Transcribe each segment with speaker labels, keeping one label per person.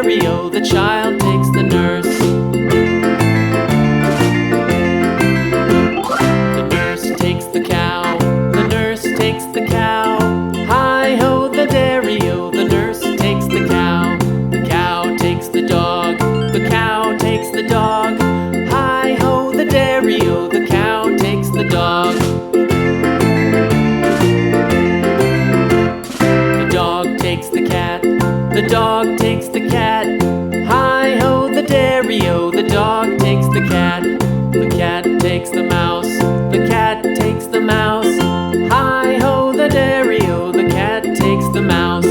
Speaker 1: dairy-o, the child takes the nurse. The nurse takes the cow, the nurse takes the cow. Hi-ho, the dairy-o, the nurse takes the cow. The cow takes the dog, the cow takes the dog. Hi-ho, the dairy-o, the cow takes the dog. The dog takes the cat, the dog takes the cat. Hi-ho, the dairy-o, the dog takes the cat. The cat takes the mouse, the cat takes the mouse. Hi-ho, the dairy-o, the cat takes the mouse.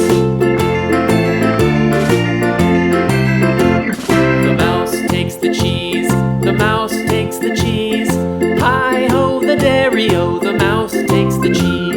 Speaker 1: The mouse takes the cheese, the mouse takes the cheese. Hi-ho, the dairy-o, the mouse takes the cheese.